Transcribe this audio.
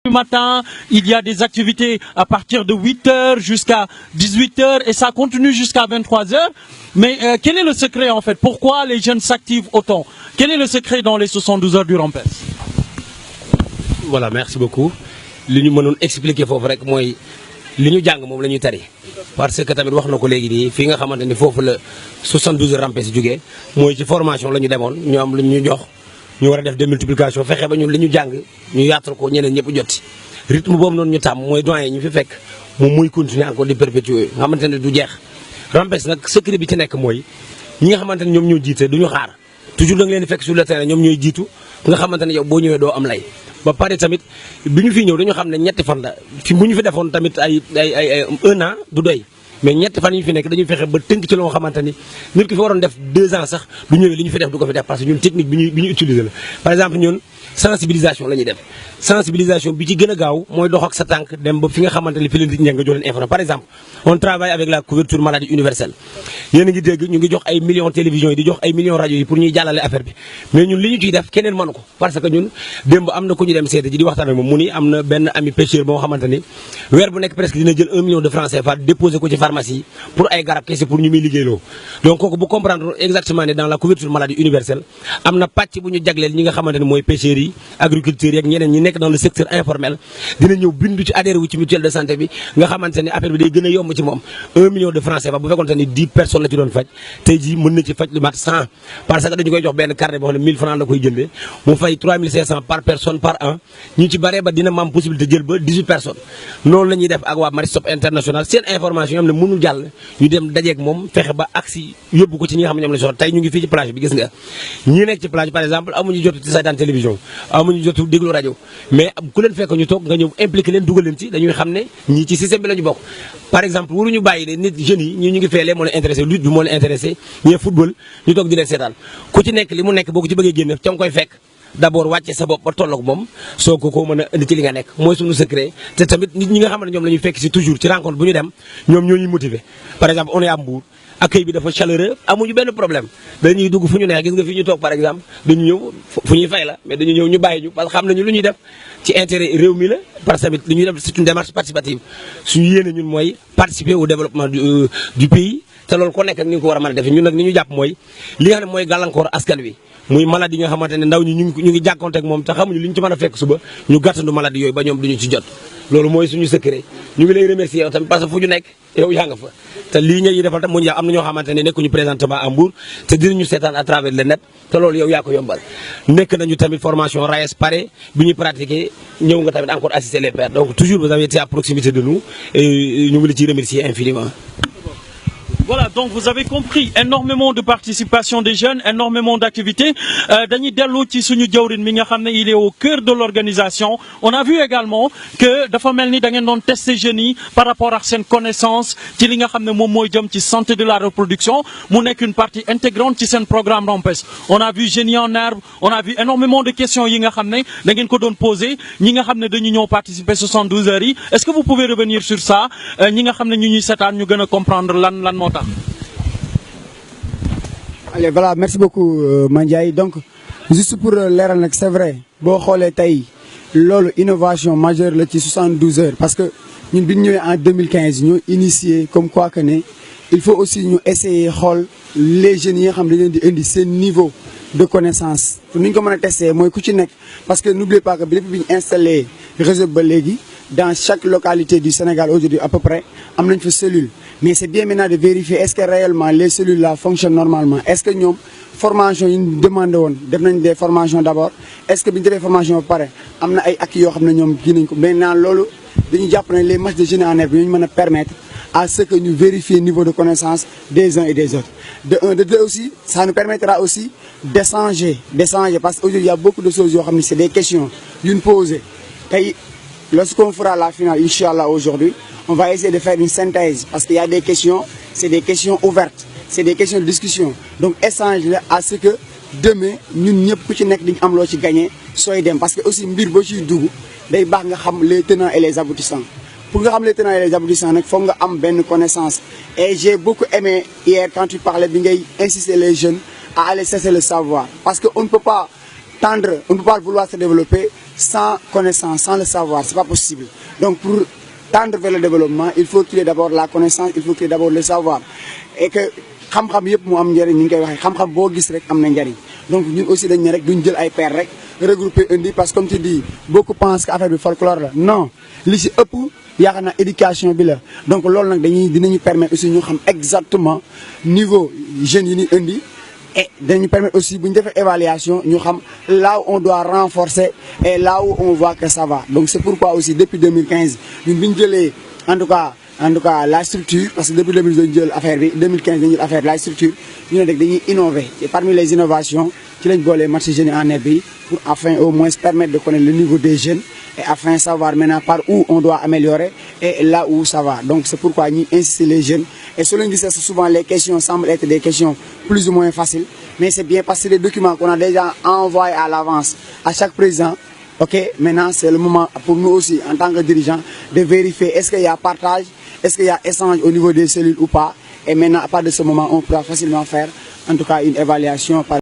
du matin, il y a des activités à partir de 8h jusqu'à 18h et ça continue jusqu'à 23h. Mais quel est le secret en fait? Pourquoi les jeunes s'activent autant? Quel est le secret dans les 72 heures du Rampes? Voilà, merci beaucoup. Li ñu mënoon expliquer foofu rek mooy li ñu jàng moom la ñuy tari parce que tamit wax na ko léegi nii fii nga xamante ni foofu la 72 heures Rampes jógee mooy ci formation la ñu demoon ñu am lu ñu jox ñu war a def démultiplication fexe ba ñun li ñu jàng ñu yaatal ko ñeneen ñëpp jot rythme boobu noonu ñu tàmm mooy doyen ñu fi fekk moom muy continuer encore di perpétuer nga xamante ne du jeex. Rampes nag secret bi ci nekk mooy ñi nga xamante ne ñoom ñoo jiite du ñu xaar toujours da nga leen di fekk sur le terrain ñoom ñooy jiitu nga xamante ne yow boo ñëwee doo am lay. ba pare tamit bi ñu fi ñëw dañu xam ne ñetti fan la fi bu ñu fi defoon tamit ay 1 an du doy mais ñetti fan yi ñu fi nekk dañuy fexe ba tënk ci loo xamante ni nit ki fi waroon def 2 ans sax du ñëwee li ñu fi def du ko fi def parce que ñun technique bi ñu utiliser la. par exemple ñun sensibilisation la ñuy def sensibilisation bi ci gën a gaaw mooy dox ak sa tànk dem ba fi nga xamante ni fi leen di ñëw nga jox leen information. par exemple on travaille avec la couverture maladie universelle yéen a ngi dégg ñu ngi jox ay millions télévision yi di jox ay millions rajo yi pour ñuy jàllale affaire bi mais ñun li ñu ciy def keneen mënu ko parce que ñun démb am na ku ñu dem seete ji di waxtaan ak moom mu ni am na benn ami pêcheur boo xamante ni weer bu nekk presque dina jël 1 million de francs CFA déposer ko ci pharmacie pour ay garab kese pour ñu muy liggéeyloo donc kooku bu comprendre exactement ne dans la couverture maladie universelle am na pàcc bu ñu jagleel ñi nga xamante ni mooy pêcheurs yi agriculteurs yi ak ñeneen ñi nekk dans le secteur informel dina ñëw bindu ci adhéré wu ci mutuelle de santé bi nga xamante ni affaire bi day gën a yomb ci moom 1 million de francs CFA bu fekkoon ni 10 personnes la ci doon faj tey jii mën na ci faj lu mat 100 parce que dañu koy jox benn carnet boo xam ne 1000 francs la koy jëndee mu fay 3500 par personne par an ñu ci baree ba dina am possibilité jël ba 18 personnes noonu la ñuy def ak waa Maristop International seen information yoo xam ne mënul jàll ñu dem dajeeg moom fexe ba agsi yóbbu ko ci ñi nga xam ne ñoom la soxla tey ñu ngi fii ci plage bi gis nga ñi nekk ci plage par exemple amuñu jotu ci seetaan télévision amuñu jotu déglu rajo mais ku leen fekk ñu toog nga ñëw impliqué leen dugal leen ci dañuy xam ne ñii ci système bi la ñu bokk par exemple waruñu bàyyi ne nit jeunes yi ñii ñu ngi feelee moo leen intéressé lutte bi moo leen intéressé ñee football ñu toog di leen seetaan ku ci nekk li mu nekk boo ko ci bëggee génne ca nga koy fekk d'abord wàcce sa bopp ba tolloog moom soo ko mën a indi ci li nga nekk mooy suñu secret te tamit nit ñi nga xam ne ñoom la ñuy fekk si toujours ci rencontre bu ñu dem ñoom ñoo ñuy motiver par exemple on est à Mbour accueil bi dafa chaleureux amuñu benn problème dañuy dugg fu ñu neex gis nga fi ñu toog par exemple dañu ñëw fu ñuy fay la mais dañu ñëw ñu bàyyi ñu parce que xam nañu lu ñuy def ci intérêt réew mi la parce que tamit li ñuy def c'est une démarche participative suñu yéene ñun mooy participer au développement du pays te loolu ko nekk ak ni nga ko war a mën a defee ñun nag ni ñu jàpp mooy li nga xam ne mooy gàllankoor askan wi muy maladie yi nga xamante ne ndaw ñi ñu ngi jàkkoonteeg moom te xamuñu li ñu ci mën a fekk suba ñu gàttandu maladie yooyu ba ñoom duñu ci jot loolu mooy suñu secret ñu ngi lay remercier yow tamit parce que fu ñu nekk yow yaa nga fa te lii nga ñuy defal tam mu ñu am na ñoo xamante ne nekkuñu présentement à Mbour te dinañu seetaan à travers le net te loolu yow yaa ko yombal nekk nañu tamit formation RAES pare bi ñuy pratiquer ñëw nga tamit encore assister les pairs donc toujours vous avez été à proximité de nous et ñu ngi la ciy remercier infiniment. Voilà, donc vous avez compris, énormément de participation des jeunes, énormément d'activités. Dañuy dellu ci suñu jawrin mi nga xam ne il est au cœur de l'organisation. On a vu également que dafa mel ni da ngeen doon tester jeunes yi par rapport ak seen connaissance ci li nga xam ne moom mooy jëm ci santé de la reproduction mu nekk une partie intégrante ci seen programme Rampes. On a vu jeunes yi en herbe, on a vu énormément de questions yi nga xam ne da ngeen ko doon poser ñi nga xam ne dañu ñëw participer 72 heures yi. Est-ce que vous pouvez revenir sur ça ñi nga xam ne ñu ñuy seetaan ñu gën a comprendre lan moo tax. Allez, voilà, merci beaucoup Mandiaye. Donc juste pour leeral nag c'est vrai boo xoolee tey loolu innovation majeure la ci 72 heures parce que ñun bi ñu ñëwee en 2015 ñoo initié comme quoi que ne il faut aussi ñu essayer xool les jeunes yi nga xam ne dañ leen di indi seen niveau de connaissance pour ni ñu ko mën a tester mooy ku ci nekk parce que n'oubliez pas que bi depuis bi ñu installé réseau ba léegi dans chaque localité du Sénégal aujourd'hui à peu près am nañ fa cellule mais c'est bien maintenant de vérifier est-ce que réellement les cellules là fonctionnent normalement est-ce que ñoom formation yi ñu demandé woon def nañ des formations d'abord est-ce que bi ñu defee formation ba pare am na ay acquis yoo xam ne ñoom kii nañ ko maintenant loolu dañu jàpp ne les matchs de jeunes en herbe ñu mën a permettre à ce que ñu vérifier niveau de connaissance des uns et des autres de un de deux aussi ça nous permettra aussi d'échanger parce que aujourd'hui il y a beaucoup de choses yoo xam ne c'est des questions yu ñu posé tey lorsqu'on fera la finale inchallah aujourd'hui on va essayer de faire une synthèse parce qu'il y a des questions c'est des questions ouvertes c'est des questions de discussion donc échange la à ce que demain ñun ñëpp ku ci nekk di nga am loo ci gagné sooy dem parce que aussi mbir boo ciy dugg day baax nga xam les tenants et les aboutissants pour nga xam les tenants et les aboutissants nag foog nga am benn connaissance et j'ai beaucoup aimé hier quand tu parlais bi ngay insister les jeunes à aller chercher le savoir parce que on ne peut pas vouloir se développer sans connaissance, sans le savoir, c'est pas possible. Donc pour tendre vers le développement, il faut qu'il y ait d'abord la connaissance, il faut qu'il y ait d'abord le savoir. Et que xam-xam yëpp mu am njëriñ, ñu ngi koy waxee xam-xam boo gis rek am na njëriñ. Donc ñun aussi dañ ne rek duñ jël ay paires rek regrouper indi parce que comme tu dis beaucoup pensent que affaire bi folklore la non li ci ëpp yaakaar naa éducation bi la. Donc loolu nag dinañu permettre aussi ñu xam exactement niveau jeunes yi ñuy indi. Et nous permet aussi de faire évaluation, nous savons là où on doit renforcer et là où on voit que ça va. Donc c'est pourquoi aussi depuis 2015, nous avons en tout cas la structure, parce que depuis 2015, nous avons fait la structure, nous avons innové. Et parmi les innovations, nous avons les marchés jeunes en EBI pour afin au moins permettre de connaître le niveau des jeunes et afin de savoir maintenant par où on doit améliorer et là où ça va. Donc c'est pourquoi nous insistons les jeunes. Et selon nous, souvent les questions semblent être des questions plus ou moins faciles, mais c'est bien parce que les documents qu'on a déjà envoyés à l'avance à chaque président, ok, maintenant c'est le moment pour nous aussi en tant que dirigeants de vérifier est-ce qu'il y a partage, est-ce qu'il y a échange au niveau des cellules ou pas. Et maintenant à partir de ce moment, on pourra facilement faire en tout cas une évaluation.